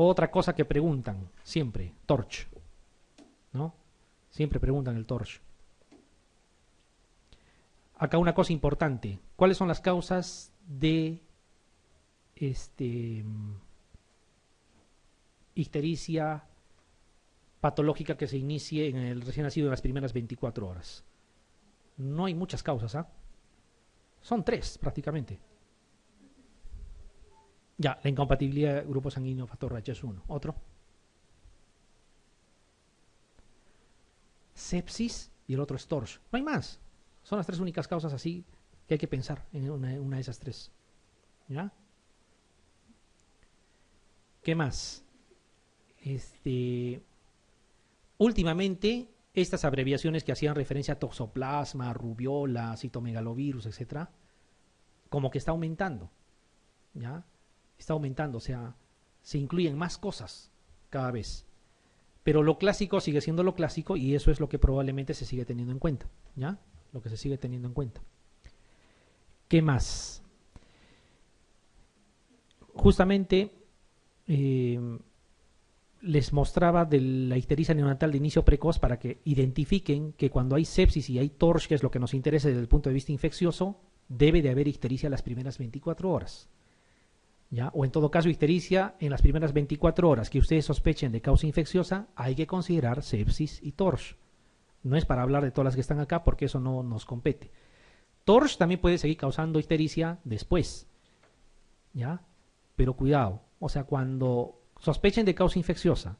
Otra cosa que preguntan siempre, TORCH, ¿no? Siempre preguntan el TORCH. Acá una cosa importante. ¿Cuáles son las causas de ictericia patológica que se inicie en el recién nacido en las primeras 24 horas? No hay muchas causas, ¿ah? Son 3 prácticamente. Ya, la incompatibilidad de grupo sanguíneo factor H es 1. Otro. Sepsis y el otro es TORCH. No hay más. Son las 3 únicas causas así que hay que pensar en una de esas 3. ¿Ya? ¿Qué más? Últimamente, estas abreviaciones que hacían referencia a toxoplasma, rubiola, citomegalovirus, etcétera, como que está aumentando. ¿Ya? Está aumentando, o sea, se incluyen más cosas cada vez. Pero lo clásico sigue siendo lo clásico y eso es lo que probablemente se sigue teniendo en cuenta. ¿Ya? Lo que se sigue teniendo en cuenta. ¿Qué más? Justamente les mostraba de la ictericia neonatal de inicio precoz para que identifiquen que cuando hay sepsis y hay TORCH, que es lo que nos interesa desde el punto de vista infeccioso, debe de haber ictericia las primeras 24 horas. ¿Ya? O en todo caso, ictericia en las primeras 24 horas que ustedes sospechen de causa infecciosa, hay que considerar sepsis y TORCH. No es para hablar de todas las que están acá porque eso no nos compete. TORCH también puede seguir causando ictericia después. ¿Ya? Pero cuidado, o sea, cuando sospechen de causa infecciosa,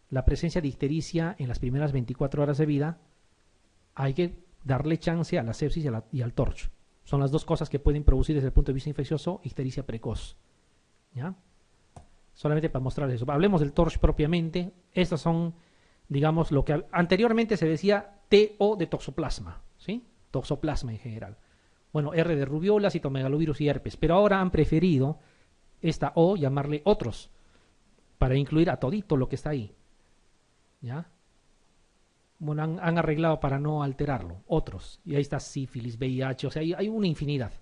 la presencia de ictericia en las primeras 24 horas de vida, hay que darle chance a la sepsis y al TORCH. Son las 2 cosas que pueden producir desde el punto de vista infeccioso ictericia precoz. ¿Ya? Solamente para mostrarles eso. Hablemos del TORCH propiamente. Estas son, digamos, lo que anteriormente se decía TO de toxoplasma, ¿sí? Toxoplasma en general. Bueno, R de rubiola, citomegalovirus y herpes. Pero ahora han preferido esta O llamarle otros, para incluir a todito lo que está ahí. ¿Ya? Bueno, han arreglado para no alterarlo. Otros. Y ahí está sífilis, VIH, o sea, hay una infinidad.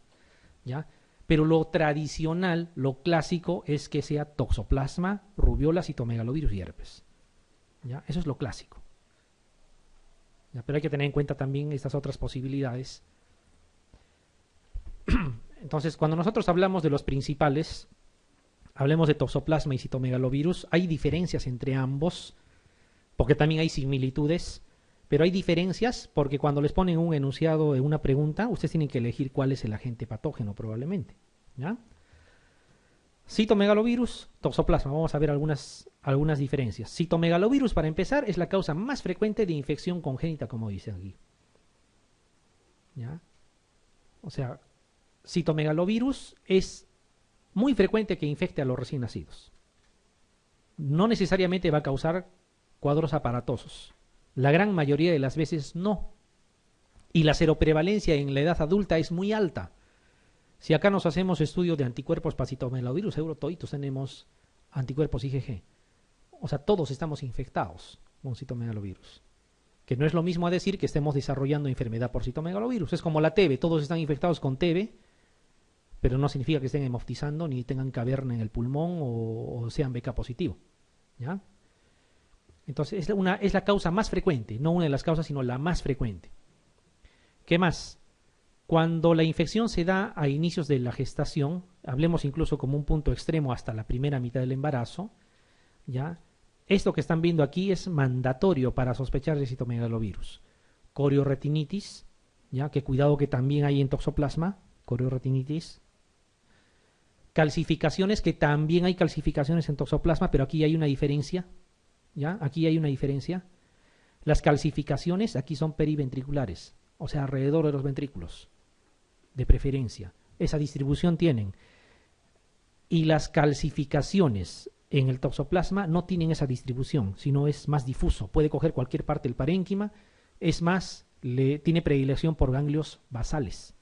¿Ya? Pero lo tradicional, lo clásico, es que sea toxoplasma, rubiola, citomegalovirus y herpes. ¿Ya? Eso es lo clásico. ¿Ya? Pero hay que tener en cuenta también estas otras posibilidades. Entonces, cuando nosotros hablamos de los principales, hablemos de toxoplasma y citomegalovirus, hay diferencias entre ambos, porque también hay similitudes, pero hay diferencias porque cuando les ponen un enunciado en una pregunta, ustedes tienen que elegir cuál es el agente patógeno probablemente. ¿Ya? Citomegalovirus, toxoplasma, vamos a ver algunas diferencias. Citomegalovirus, para empezar, es la causa más frecuente de infección congénita, como dice aquí. ¿Ya? O sea, citomegalovirus es muy frecuente que infecte a los recién nacidos. No necesariamente va a causar cuadros aparatosos. La gran mayoría de las veces no. Y la seroprevalencia en la edad adulta es muy alta. Si acá nos hacemos estudios de anticuerpos para citomegalovirus, seguro toditos tenemos anticuerpos IgG. O sea, todos estamos infectados con citomegalovirus. Que no es lo mismo a decir que estemos desarrollando enfermedad por citomegalovirus. Es como la TB, todos están infectados con TB, pero no significa que estén hemoftizando ni tengan caverna en el pulmón o sean BK positivo. ¿Ya? Entonces es la causa más frecuente, no una de las causas, sino la más frecuente. ¿Qué más? Cuando la infección se da a inicios de la gestación, hablemos incluso como un punto extremo hasta la primera mitad del embarazo, ¿ya? Esto que están viendo aquí es mandatorio para sospechar de citomegalovirus. Corioretinitis, ¿ya? Que cuidado que también hay en toxoplasma, corioretinitis. Calcificaciones, que también hay calcificaciones en toxoplasma, pero aquí hay una diferencia. ¿Ya? Aquí hay una diferencia. Las calcificaciones aquí son periventriculares, o sea, alrededor de los ventrículos, de preferencia. Esa distribución tienen. Y las calcificaciones en el toxoplasma no tienen esa distribución, sino es más difuso. Puede coger cualquier parte del parénquima, es más, tiene predilección por ganglios basales.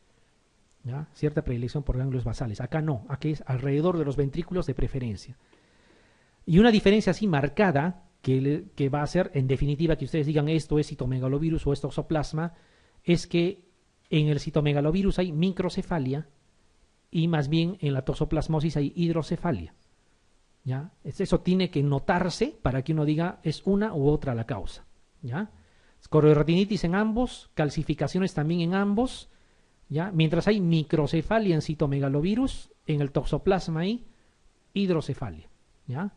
¿Ya? Cierta predilección por ganglios basales. Acá no, aquí es alrededor de los ventrículos de preferencia. Y una diferencia así marcada, que va a ser, en definitiva, que ustedes digan esto es citomegalovirus o es toxoplasma, es que en el citomegalovirus hay microcefalia y más bien en la toxoplasmosis hay hidrocefalia. ¿ya? Eso tiene que notarse para que uno diga es una u otra la causa, ¿ya? Corioretinitis en ambos, calcificaciones también en ambos, ¿ya? Mientras hay microcefalia en citomegalovirus, en el toxoplasma hay hidrocefalia, ¿ya?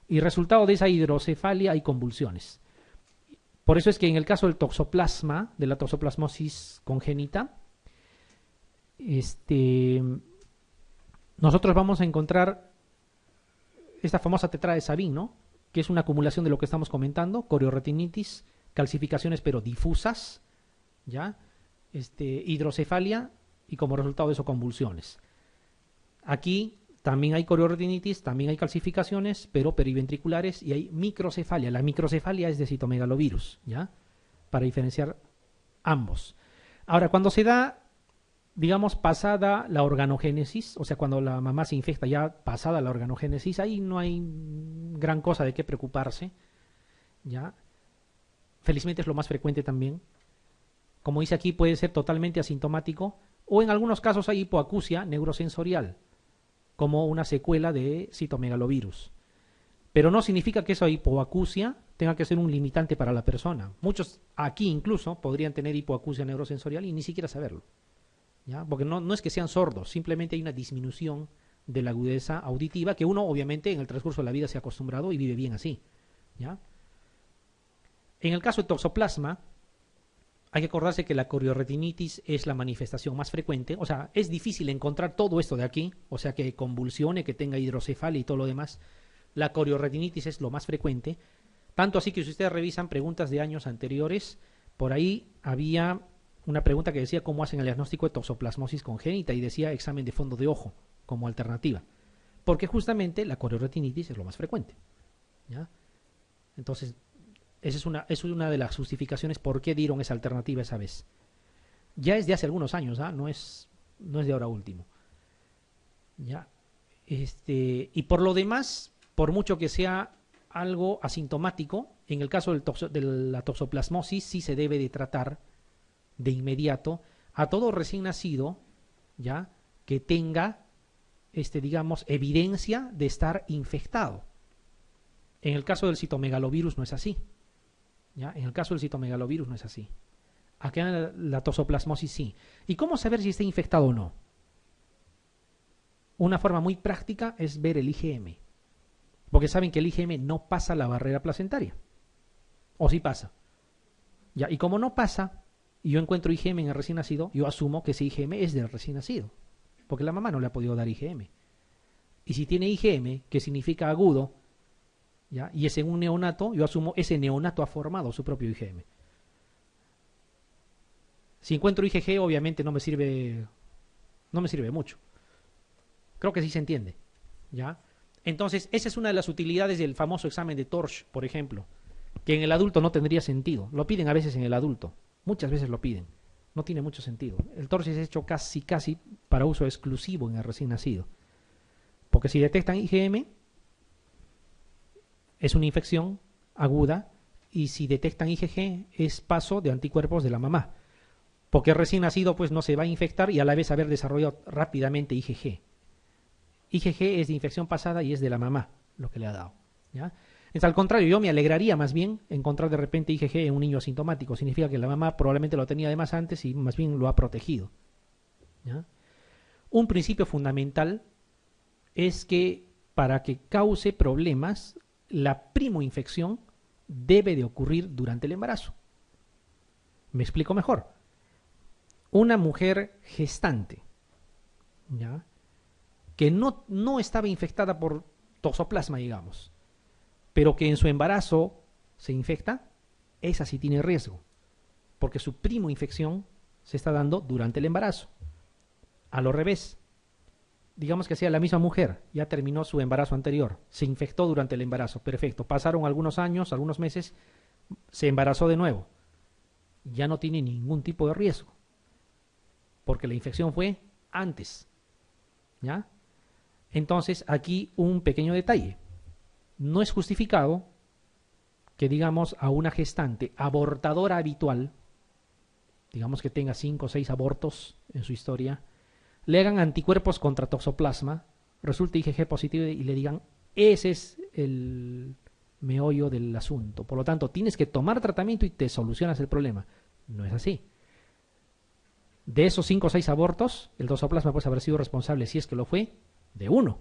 Y resultado de esa hidrocefalia hay convulsiones. Por eso es que en el caso del toxoplasma, de la toxoplasmosis congénita, nosotros vamos a encontrar esta famosa tetrada de Sabin, ¿no? Que es una acumulación de lo que estamos comentando, corioretinitis, calcificaciones pero difusas, ¿ya? Hidrocefalia y como resultado de eso convulsiones. Aquí también hay corioretinitis, también hay calcificaciones, pero periventriculares, y hay microcefalia. La microcefalia es de citomegalovirus, ¿ya? Para diferenciar ambos. Ahora, cuando se da, digamos, pasada la organogénesis, o sea, cuando la mamá se infecta ya pasada la organogénesis, ahí no hay gran cosa de qué preocuparse, ¿ya? Felizmente es lo más frecuente también. Como dice aquí, puede ser totalmente asintomático, o en algunos casos hay hipoacusia neurosensorial, como una secuela de citomegalovirus. Pero no significa que esa hipoacusia tenga que ser un limitante para la persona. Muchos aquí incluso podrían tener hipoacusia neurosensorial y ni siquiera saberlo, ¿ya? Porque no es que sean sordos, simplemente hay una disminución de la agudeza auditiva que uno obviamente en el transcurso de la vida se ha acostumbrado y vive bien así, ¿ya? En el caso de toxoplasma, hay que acordarse que la corioretinitis es la manifestación más frecuente. O sea, es difícil encontrar todo esto de aquí, o sea, que convulsione, que tenga hidrocefalia y todo lo demás. La corioretinitis es lo más frecuente. Tanto así que si ustedes revisan preguntas de años anteriores, por ahí había una pregunta que decía cómo hacen el diagnóstico de toxoplasmosis congénita y decía examen de fondo de ojo como alternativa. Porque justamente la corioretinitis es lo más frecuente, ¿ya? Entonces, esa es una de las justificaciones por qué dieron esa alternativa esa vez. Ya es de hace algunos años, ¿ah? No es de ahora último. ¿Ya? Y por lo demás, por mucho que sea algo asintomático, en el caso de la toxoplasmosis sí se debe de tratar de inmediato a todo recién nacido, ¿ya? Que tenga, digamos, evidencia de estar infectado. En el caso del citomegalovirus no es así. ¿Ya? En el caso del citomegalovirus no es así. Acá en la toxoplasmosis sí. ¿Y cómo saber si está infectado o no? Una forma muy práctica es ver el IgM. Porque saben que el IgM no pasa la barrera placentaria. ¿O sí pasa? ¿Ya? Y como no pasa, y yo encuentro IgM en el recién nacido, yo asumo que ese IgM es del recién nacido. Porque la mamá no le ha podido dar IgM. Y si tiene IgM, que significa agudo, ¿ya? Y es en un neonato, yo asumo ese neonato ha formado su propio IgM. Si encuentro IgG, obviamente no me sirve mucho. Creo que sí se entiende, ¿ya? Entonces, esa es una de las utilidades del famoso examen de Torch, por ejemplo, que en el adulto no tendría sentido. Lo piden a veces en el adulto, muchas veces lo piden. No tiene mucho sentido. El Torch es hecho casi para uso exclusivo en el recién nacido. Porque si detectan IgM, es una infección aguda, y si detectan IgG es paso de anticuerpos de la mamá, porque recién nacido pues no se va a infectar y a la vez haber desarrollado rápidamente IgG. IgG es de infección pasada y es de la mamá lo que le ha dado, ¿ya? Es al contrario, yo me alegraría más bien encontrar de repente IgG en un niño asintomático. Significa que la mamá probablemente lo tenía de más antes y más bien lo ha protegido, ¿ya? Un principio fundamental es que para que cause problemas, la primoinfección debe de ocurrir durante el embarazo. Me explico mejor. Una mujer gestante, ¿ya? Que no estaba infectada por toxoplasma, digamos, pero que en su embarazo se infecta, esa sí tiene riesgo, porque su primoinfección se está dando durante el embarazo. A lo revés, digamos que sea la misma mujer, ya terminó su embarazo anterior, se infectó durante el embarazo, perfecto, pasaron algunos años, algunos meses, se embarazó de nuevo, ya no tiene ningún tipo de riesgo, porque la infección fue antes, ¿ya? Entonces, aquí un pequeño detalle, no es justificado que, digamos, a una gestante abortadora habitual, digamos que tenga 5 o 6 abortos en su historia, le hagan anticuerpos contra toxoplasma, resulte IgG positivo y le digan, Ese es el meollo del asunto. Por lo tanto, tienes que tomar tratamiento y te solucionas el problema. No es así. De esos 5 o 6 abortos, el toxoplasma puede haber sido responsable, si es que lo fue, de 1.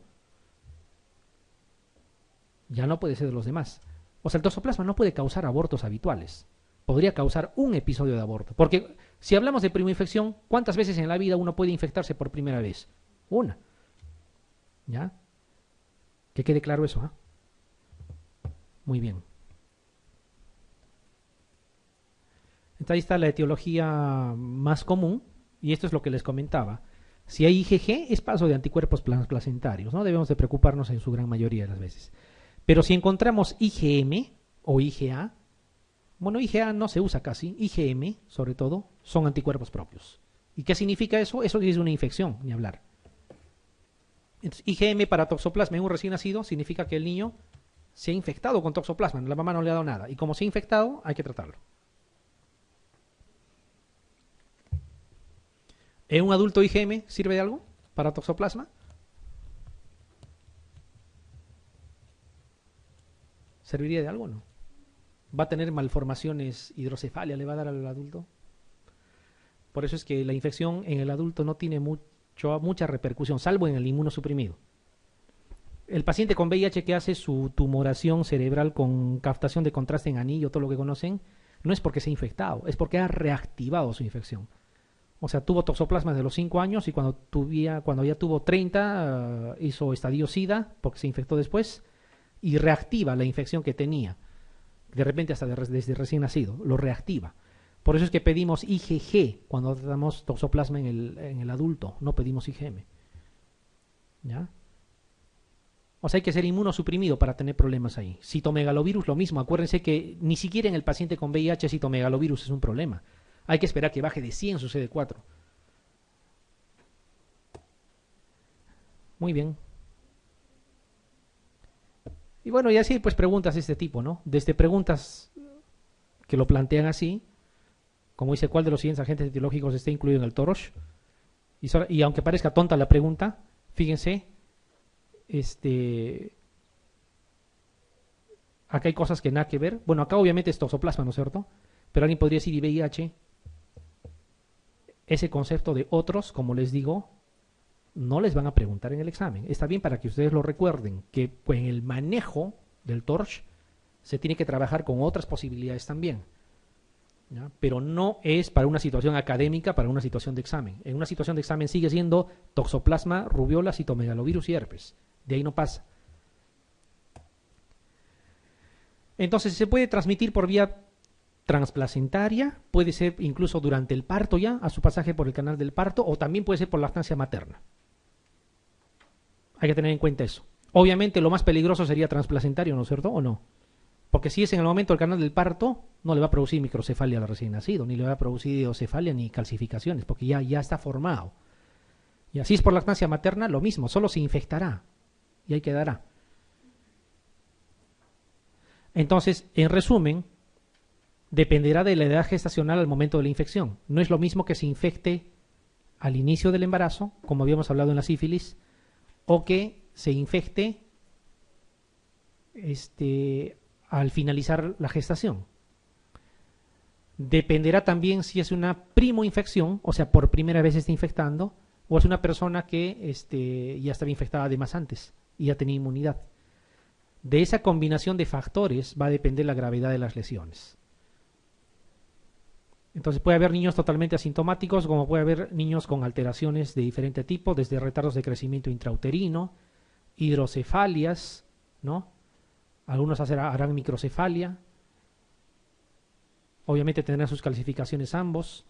Ya no puede ser de los demás. O sea, el toxoplasma no puede causar abortos habituales. Podría causar un episodio de aborto. Porque si hablamos de primoinfección, ¿cuántas veces en la vida uno puede infectarse por primera vez? Una. ¿Ya? Que quede claro eso, ¿eh? Muy bien. Entonces ahí está la etiología más común, y esto es lo que les comentaba. Si hay IgG, es paso de anticuerpos placentarios, no debemos de preocuparnos en su gran mayoría de las veces. Pero si encontramos IgM o IgA, bueno, IgA no se usa casi, IgM sobre todo, son anticuerpos propios. ¿Y qué significa eso? Eso es una infección, ni hablar. Entonces, IgM para toxoplasma en un recién nacido significa que el niño se ha infectado con toxoplasma, la mamá no le ha dado nada. Y como se ha infectado, hay que tratarlo. ¿En un adulto IgM sirve de algo para toxoplasma? ¿Serviría de algo o no? ¿Va a tener malformaciones, hidrocefalia le va a dar al adulto? Por eso es que la infección en el adulto no tiene mucha repercusión, salvo en el inmunosuprimido. El paciente con VIH que hace su tumoración cerebral con captación de contraste en anillo, todo lo que conocen, no es porque se ha infectado, es porque ha reactivado su infección. O sea, tuvo toxoplasma desde los 5 años y cuando ya tuvo 30 hizo estadio SIDA porque se infectó después y reactiva la infección que tenía. De repente hasta desde recién nacido, lo reactiva. Por eso es que pedimos IgG cuando tratamos toxoplasma en el adulto, no pedimos IgM. ¿Ya? O sea, hay que ser inmunosuprimido para tener problemas ahí. Citomegalovirus, lo mismo. Acuérdense que ni siquiera en el paciente con VIH citomegalovirus es un problema. Hay que esperar que baje de 100 su CD4. Muy bien. Y bueno, y así pues preguntas de este tipo, ¿no? Desde preguntas que lo plantean así, como dice, ¿cuál de los siguientes agentes etiológicos está incluido en el TORCH? Y aunque parezca tonta la pregunta, fíjense, acá hay cosas que nada que ver. Bueno, acá obviamente es toxoplasma, ¿no es cierto? Pero alguien podría decir, y VIH, ese concepto de otros, como les digo, no les van a preguntar en el examen. Está bien para que ustedes lo recuerden, que pues, en el manejo del TORCH se tiene que trabajar con otras posibilidades también. ¿Ya? Pero no es para una situación académica, para una situación de examen. En una situación de examen sigue siendo toxoplasma, rubiola, citomegalovirus y herpes. De ahí no pasa. Entonces, se puede transmitir por vía transplacentaria, puede ser incluso durante el parto ya, a su pasaje por el canal del parto, o también puede ser por lactancia materna. Hay que tener en cuenta eso. Obviamente lo más peligroso sería transplacentario, ¿no es cierto? ¿O no? Porque si es en el momento del canal del parto, no le va a producir microcefalia al recién nacido, ni le va a producir hidrocefalia ni calcificaciones, porque ya está formado. Y así es por lactancia materna, lo mismo, solo se infectará y ahí quedará. Entonces, en resumen, dependerá de la edad gestacional al momento de la infección. No es lo mismo que se infecte al inicio del embarazo, como habíamos hablado en la sífilis, o que se infecte al finalizar la gestación. Dependerá también si es una primoinfección, o sea, por primera vez se está infectando, o es una persona que ya estaba infectada además antes y ya tenía inmunidad. De esa combinación de factores va a depender la gravedad de las lesiones. Entonces puede haber niños totalmente asintomáticos, como puede haber niños con alteraciones de diferente tipo, desde retardos de crecimiento intrauterino, hidrocefalias, ¿no? Algunos harán microcefalia. Obviamente tendrán sus calcificaciones ambos.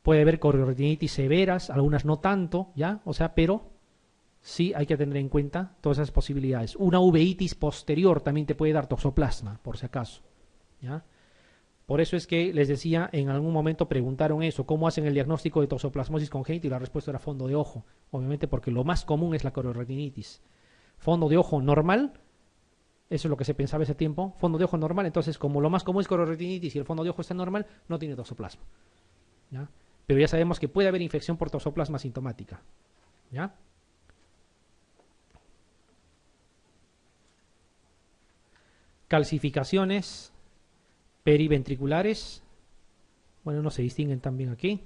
Puede haber corioretinitis severas, algunas no tanto, ¿ya? O sea, pero sí hay que tener en cuenta todas esas posibilidades. Una uveitis posterior también te puede dar toxoplasma, por si acaso, ¿ya? Por eso es que les decía, en algún momento preguntaron eso, ¿cómo hacen el diagnóstico de toxoplasmosis congénita? Y la respuesta era fondo de ojo, obviamente porque lo más común es la corioretinitis. Fondo de ojo normal, eso es lo que se pensaba ese tiempo, fondo de ojo normal, entonces como lo más común es corioretinitis y el fondo de ojo está normal, no tiene toxoplasma, ¿ya? Pero ya sabemos que puede haber infección por toxoplasma sintomática, ¿ya? calcificaciones periventriculares, bueno, no se distinguen también aquí,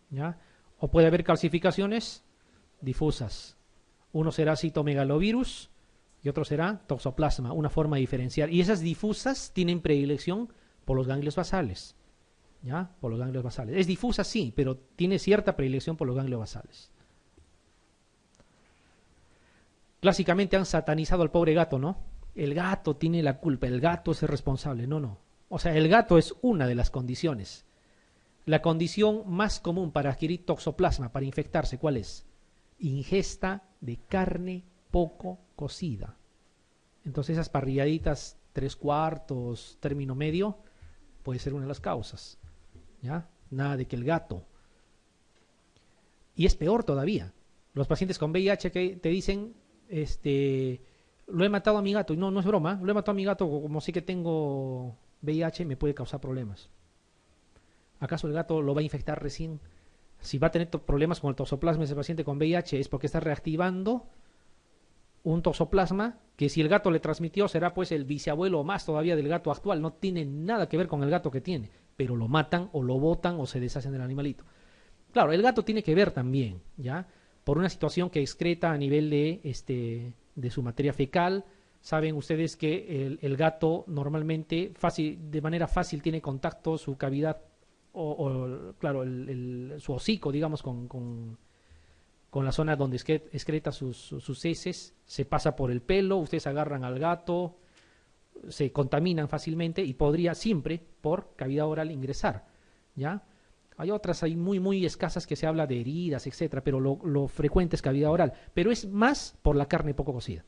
¿ya? O puede haber calcificaciones difusas. Uno será citomegalovirus y otro será toxoplasma, una forma diferencial. Y esas difusas tienen predilección por los ganglios basales, ¿ya? Por los ganglios basales. Es difusa, sí, pero tiene cierta predilección por los ganglios basales. Clásicamente han satanizado al pobre gato, ¿no? El gato tiene la culpa, el gato es el responsable. No, no. O sea, el gato es una de las condiciones. La condición más común para adquirir toxoplasma, para infectarse, ¿cuál es? Ingesta de carne poco cocida. Entonces esas parrilladitas 3/4, término medio, puede ser una de las causas, ¿ya? Nada de que el gato. Y es peor todavía. Los pacientes con VIH que te dicen, lo he matado a mi gato. Y no, no es broma, lo he matado a mi gato, como sé que tengo VIH, me puede causar problemas. ¿Acaso el gato lo va a infectar recién? Si va a tener problemas con el toxoplasma ese paciente con VIH es porque está reactivando un toxoplasma que si el gato le transmitió será pues el bisabuelo o más todavía del gato actual. No tiene nada que ver con el gato que tiene, pero lo matan o lo botan o se deshacen del animalito. Claro, el gato tiene que ver también, ¿ya? Por una situación que excreta a nivel de su materia fecal. Saben ustedes que el gato normalmente de manera fácil tiene contacto su cavidad claro, su hocico, digamos, con la zona donde excreta sus heces, se pasa por el pelo, ustedes agarran al gato, se contaminan fácilmente y podría siempre por cavidad oral ingresar, ¿ya? Hay otras, hay muy escasas que se habla de heridas, etcétera, pero lo frecuente es cavidad oral, pero es más por la carne poco cocida,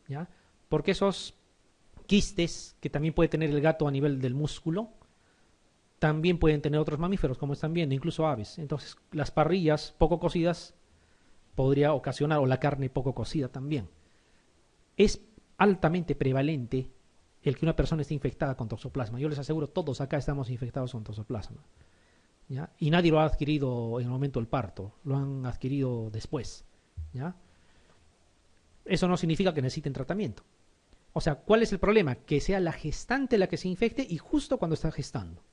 ¿ya? Porque esos quistes que también puede tener el gato a nivel del músculo, también pueden tener otros mamíferos, como están viendo, incluso aves. Entonces, las parrillas poco cocidas podría ocasionar, o la carne poco cocida también. Es altamente prevalente el que una persona esté infectada con toxoplasma. Yo les aseguro, todos acá estamos infectados con toxoplasma, ¿ya? Y nadie lo ha adquirido en el momento del parto, lo han adquirido después, ¿ya? Eso no significa que necesiten tratamiento. O sea, ¿cuál es el problema? Que sea la gestante la que se infecte y justo cuando está gestando.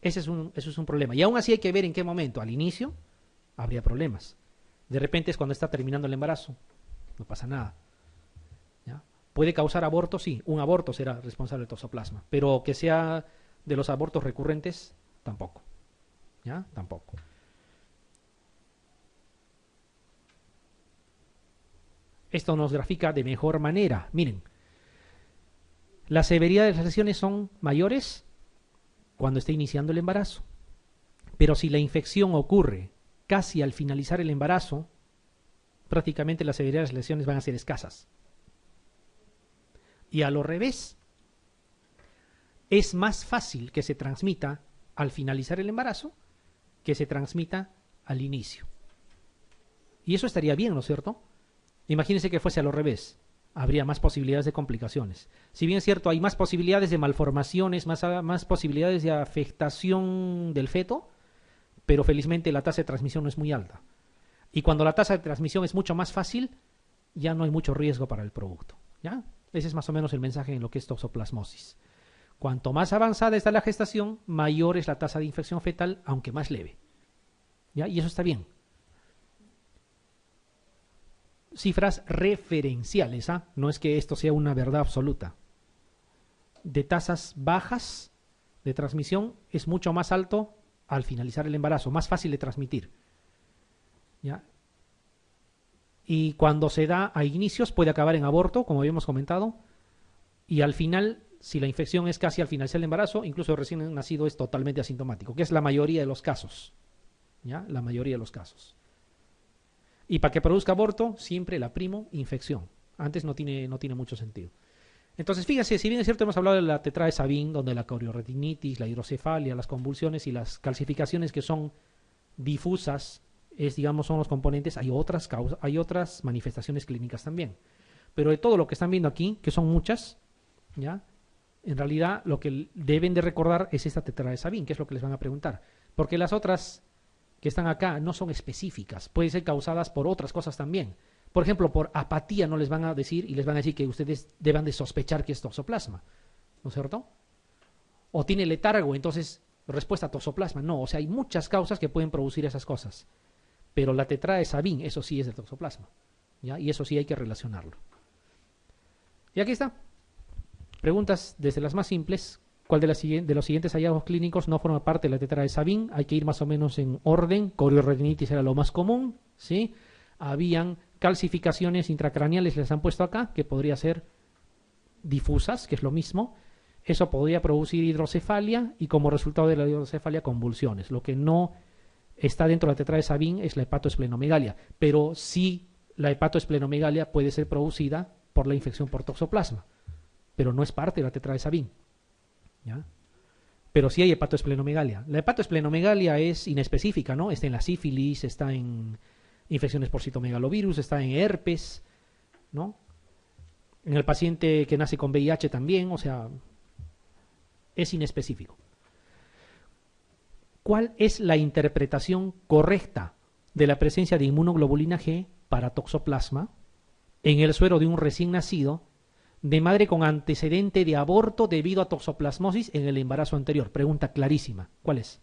Eso es un problema. Y aún así hay que ver en qué momento. Al inicio habría problemas. De repente es cuando está terminando el embarazo. No pasa nada, ¿ya? ¿Puede causar aborto? Sí, un aborto será responsable del toxoplasma. Pero que sea de los abortos recurrentes, tampoco, ¿ya? Tampoco. Esto nos grafica de mejor manera. Miren, la severidad de las lesiones son mayores cuando está iniciando el embarazo. Pero si la infección ocurre casi al finalizar el embarazo, prácticamente la severidad de las lesiones van a ser escasas. Y a lo revés, es más fácil que se transmita al finalizar el embarazo que se transmita al inicio. Y eso estaría bien, ¿no es cierto? Imagínense que fuese a lo revés. Habría más posibilidades de complicaciones. Si bien es cierto, hay más posibilidades de malformaciones, más posibilidades de afectación del feto, pero felizmente la tasa de transmisión no es muy alta. Y cuando la tasa de transmisión es mucho más fácil, ya no hay mucho riesgo para el producto, ¿ya? Ese es más o menos el mensaje en lo que es toxoplasmosis. Cuanto más avanzada está la gestación, mayor es la tasa de infección fetal, aunque más leve, ¿ya? Y eso está bien. Cifras referenciales, ¿ah? No es que esto sea una verdad absoluta. De tasas bajas de transmisión es mucho más alto al finalizar el embarazo, más fácil de transmitir, ¿ya? Y cuando se da a inicios puede acabar en aborto, como habíamos comentado, y al final, si la infección es casi al finalizar el embarazo, incluso recién nacido es totalmente asintomático, que es la mayoría de los casos, ¿ya? La mayoría de los casos. Y para que produzca aborto, siempre la infección. Antes no tiene mucho sentido. Entonces, fíjense, si bien es cierto, hemos hablado de la tetrada de Sabin, donde la coriorretinitis, la hidrocefalia, las convulsiones y las calcificaciones que son difusas, son los componentes, hay otras causas, hay otras manifestaciones clínicas también. Pero de todo lo que están viendo aquí, que son muchas, ¿ya? En realidad, lo que deben de recordar es esta tetrada de Sabin, que es lo que les van a preguntar. Porque las otras que están acá no son específicas, pueden ser causadas por otras cosas también. Por ejemplo, por apatía no les van a decir y les van a decir que ustedes deban de sospechar que es toxoplasma. ¿no es cierto? O tiene letargo, entonces respuesta a toxoplasma. No, o sea, hay muchas causas que pueden producir esas cosas. Pero la tetrada de Sabin, eso sí es de toxoplasma, ¿ya? Y eso sí hay que relacionarlo. Y aquí está. Preguntas desde las más simples. ¿Cuál de los siguientes hallazgos clínicos no forma parte de la tetrada de Sabin? Hay que ir más o menos en orden. Corioretinitis era lo más común, ¿sí? Habían calcificaciones intracraneales, les han puesto acá, que podría ser difusas, que es lo mismo. Eso podría producir hidrocefalia y como resultado de la hidrocefalia convulsiones. Lo que no está dentro de la tetrada de Sabin es la hepatoesplenomegalia, pero sí la hepatoesplenomegalia puede ser producida por la infección por toxoplasma, pero no es parte de la tetrada de Sabin, ¿ya? Pero sí hay hepatoesplenomegalia. La hepatoesplenomegalia es inespecífica, ¿no? Está en la sífilis, está en infecciones por citomegalovirus, está en herpes, ¿no? En el paciente que nace con VIH también, o sea, es inespecífico. ¿Cuál es la interpretación correcta de la presencia de inmunoglobulina G para toxoplasma en el suero de un recién nacido de madre con antecedente de aborto debido a toxoplasmosis en el embarazo anterior? Pregunta clarísima. ¿Cuál es?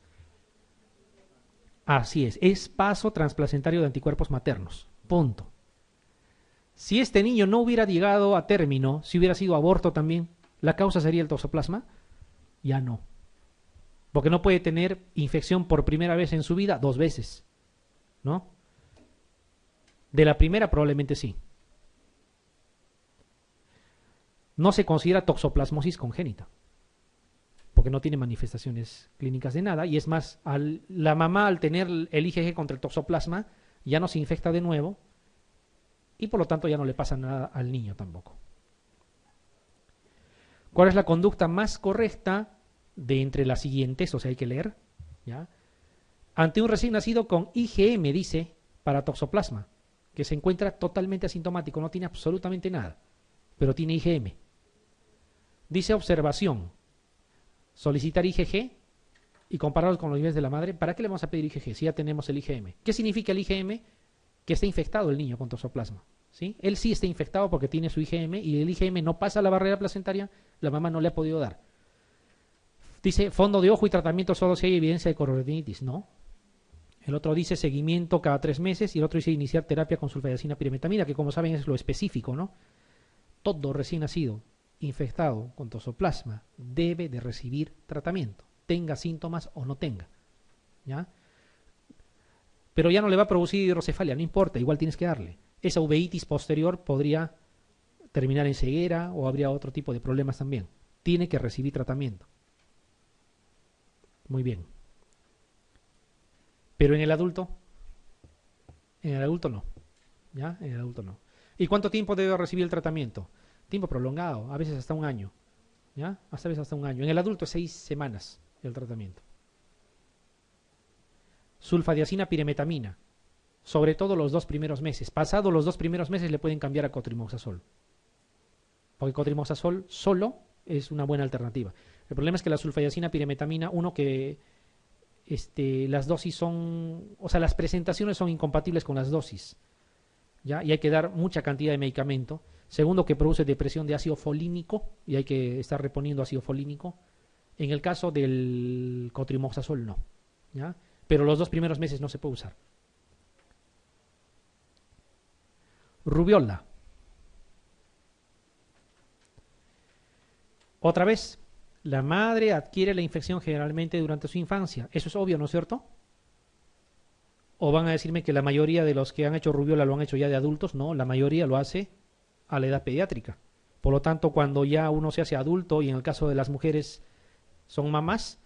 Así es paso transplacentario de anticuerpos maternos. Punto. Si este niño no hubiera llegado a término, si hubiera sido aborto también, ¿la causa sería el toxoplasma? Ya no. Porque no puede tener infección por primera vez en su vida 2 veces, ¿no? De la primera probablemente sí. No se considera toxoplasmosis congénita, porque no tiene manifestaciones clínicas de nada, y es más, la mamá al tener el IgG contra el toxoplasma ya no se infecta de nuevo, y por lo tanto ya no le pasa nada al niño tampoco. ¿Cuál es la conducta más correcta de entre las siguientes? O sea, hay que leer, ¿ya? Ante un recién nacido con IgM, dice, para toxoplasma, que se encuentra totalmente asintomático, no tiene absolutamente nada, pero tiene IgM. Dice observación, solicitar IgG y compararlo con los niveles de la madre. ¿Para qué le vamos a pedir IgG si ya tenemos el IgM? ¿Qué significa el IgM? Que está infectado el niño con toxoplasma, ¿sí? Él sí está infectado porque tiene su IgM y el IgM no pasa la barrera placentaria, la mamá no le ha podido dar. Dice fondo de ojo y tratamiento solo si hay evidencia de corioretinitis. No. El otro dice seguimiento cada 3 meses y el otro dice iniciar terapia con sulfadiazina pirimetamina, que como saben es lo específico, ¿no? Todo recién nacido infectado con toxoplasma debe de recibir tratamiento, tenga síntomas o no tenga, ¿ya? Pero ya no le va a producir hidrocefalia, no importa, igual tienes que darle. Esa uveitis posterior podría terminar en ceguera o habría otro tipo de problemas también. Tiene que recibir tratamiento. Muy bien. Pero en el adulto no, ¿ya? En el adulto no. ¿Y cuánto tiempo debe recibir el tratamiento? Tiempo prolongado, a veces hasta 1 año, ¿ya? Hasta veces hasta 1 año. En el adulto 6 semanas el tratamiento. Sulfadiazina pirimetamina, sobre todo los 2 primeros meses. Pasado los 2 primeros meses le pueden cambiar a cotrimoxazol, porque cotrimoxazol solo es una buena alternativa. El problema es que la sulfadiazina pirimetamina, las dosis son, o sea, las presentaciones son incompatibles con las dosis, ¿ya? Y hay que dar mucha cantidad de medicamento. Segundo, que produce depresión de ácido folínico y hay que estar reponiendo ácido folínico. En el caso del cotrimoxazol no, ¿ya? Pero los 2 primeros meses no se puede usar. Rubiola. Otra vez, la madre adquiere la infección generalmente durante su infancia. Eso es obvio, ¿no es cierto? ¿O van a decirme que la mayoría de los que han hecho rubiola lo han hecho ya de adultos? No, la mayoría lo hace a la edad pediátrica. Por lo tanto, cuando ya uno se hace adulto, y en el caso de las mujeres son mamás,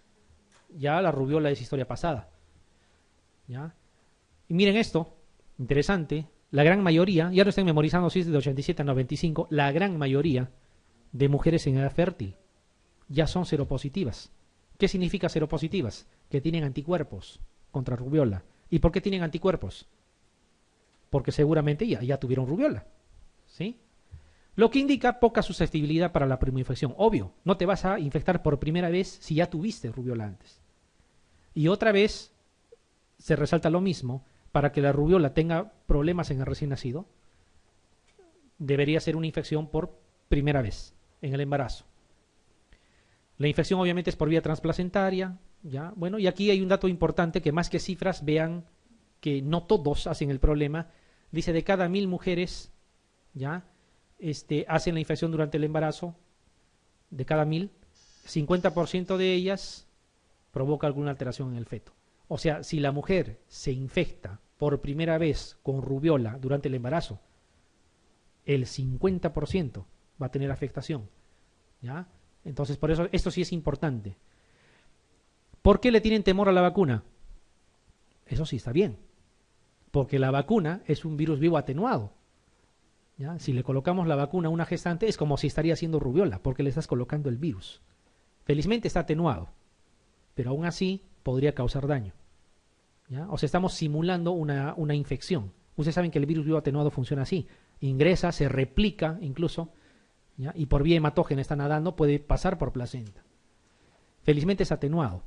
ya la rubiola es historia pasada, ¿ya? Y miren esto, interesante, la gran mayoría, ya lo están memorizando, si es de 87 a 95, la gran mayoría de mujeres en edad fértil ya son seropositivas. ¿Qué significa seropositivas? Que tienen anticuerpos contra rubiola. ¿Y por qué tienen anticuerpos? Porque seguramente ya tuvieron rubiola, ¿sí? Lo que indica poca susceptibilidad para la primoinfección. Obvio, no te vas a infectar por primera vez si ya tuviste rubiola antes. Y otra vez se resalta lo mismo, para que la rubiola tenga problemas en el recién nacido, debería ser una infección por primera vez en el embarazo. La infección obviamente es por vía transplacentaria, ¿ya? Bueno, y aquí hay un dato importante que más que cifras, vean que no todos hacen el problema. Dice, de cada 1000 mujeres, ¿ya? Hacen la infección durante el embarazo, de cada 1000, 50% de ellas provoca alguna alteración en el feto. O sea, si la mujer se infecta por primera vez con rubiola durante el embarazo, el 50% va a tener afectación, ¿ya? Entonces, por eso, esto sí es importante. ¿Por qué le tienen temor a la vacuna? Eso sí está bien, porque la vacuna es un virus vivo atenuado, ¿ya? Si le colocamos la vacuna a una gestante, es como si estaría haciendo rubiola, porque le estás colocando el virus. Felizmente está atenuado, pero aún así podría causar daño, ¿ya? O sea, estamos simulando una infección. Ustedes saben que el virus vivo atenuado funciona así. Ingresa, se replica incluso, ¿ya? Y por vía hematógena está nadando, puede pasar por placenta. Felizmente es atenuado.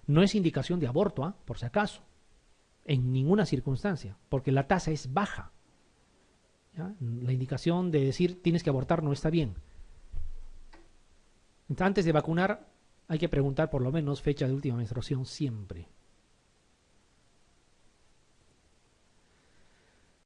No es indicación de aborto, ¿ah? Por si acaso. En ninguna circunstancia, porque la tasa es baja, ¿ya? La indicación de decir tienes que abortar no está bien. Entonces, antes de vacunar hay que preguntar por lo menos fecha de última menstruación siempre.